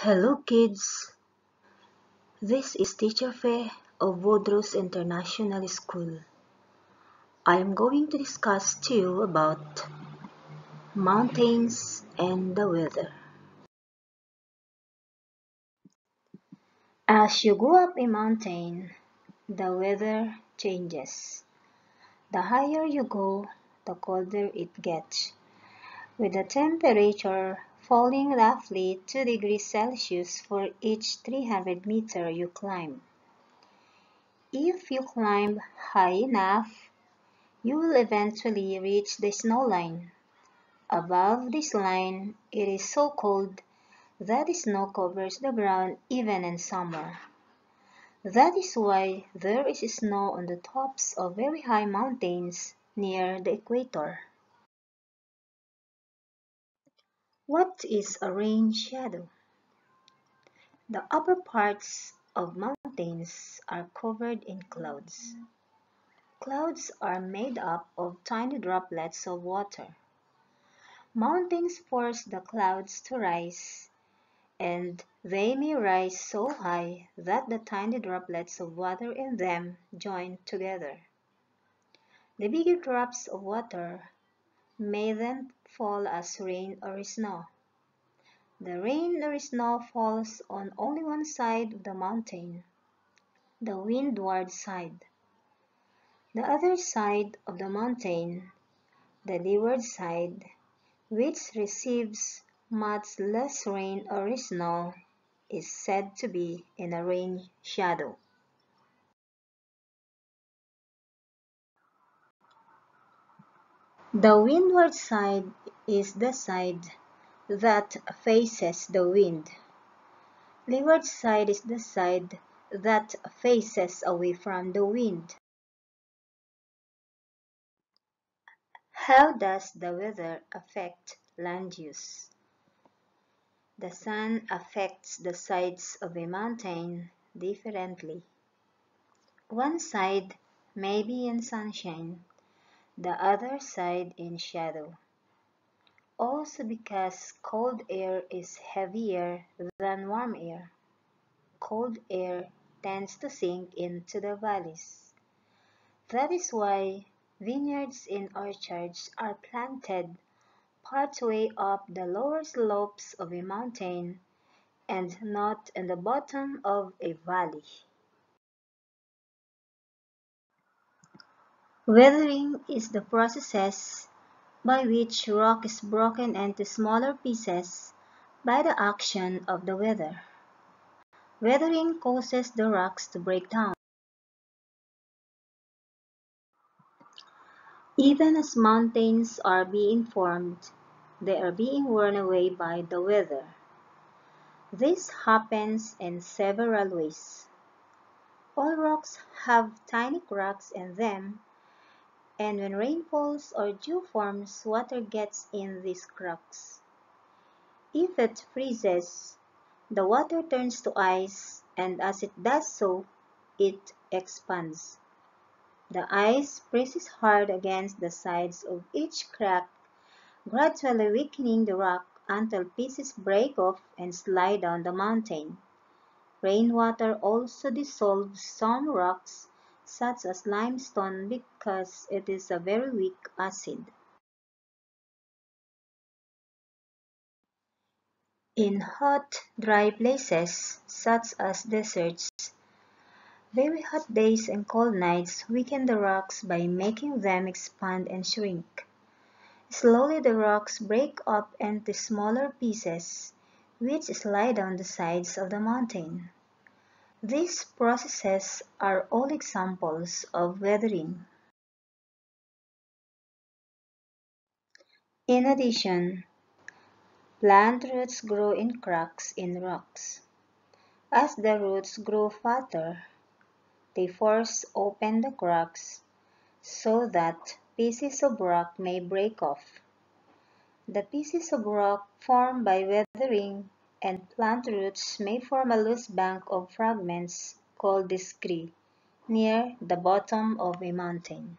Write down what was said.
Hello kids, this is Teacher Fe of Woodrose International School. I am going to discuss to you about mountains and the weather. As you go up a mountain, the weather changes. The higher you go, the colder it gets, with the temperature falling roughly 2 degrees Celsius for each 300 meters you climb. If you climb high enough, you will eventually reach the snow line. Above this line, it is so cold that the snow covers the ground even in summer. That is why there is snow on the tops of very high mountains near the equator. What is a rain shadow? The upper parts of mountains are covered in clouds. Clouds are made up of tiny droplets of water. Mountains force the clouds to rise, and they may rise so high that the tiny droplets of water in them join together. The bigger drops of water may then fall as rain or snow. The rain or snow falls on only one side of the mountain, the windward side. The other side of the mountain, the leeward side, which receives much less rain or snow, is said to be in a rain shadow. The windward side is the side that faces the wind. Leeward side is the side that faces away from the wind. How does the weather affect land use? The sun affects the sides of a mountain differently. One side may be in sunshine, the other side in shadow. Also because cold air is heavier than warm air. Cold air tends to sink into the valleys. That is why vineyards and orchards are planted partway up the lower slopes of a mountain and not in the bottom of a valley. Weathering is the process by which rock is broken into smaller pieces by the action of the weather. Weathering causes the rocks to break down. Even as mountains are being formed, they are being worn away by the weather. This happens in several ways. All rocks have tiny cracks in them, and when rain falls or dew forms, water gets in these cracks. If it freezes, the water turns to ice, and as it does so, it expands. The ice presses hard against the sides of each crack, gradually weakening the rock until pieces break off and slide down the mountain. Rainwater also dissolves some rocks, such as limestone, because it is a very weak acid. In hot, dry places, such as deserts, very hot days and cold nights weaken the rocks by making them expand and shrink. Slowly the rocks break up into smaller pieces, which slide down the sides of the mountain. These processes are all examples of weathering. In addition, plant roots grow in cracks in rocks. As the roots grow fatter, they force open the cracks so that pieces of rock may break off. The pieces of rock formed by weathering and plant roots may form a loose bank of fragments called the scree near the bottom of a mountain.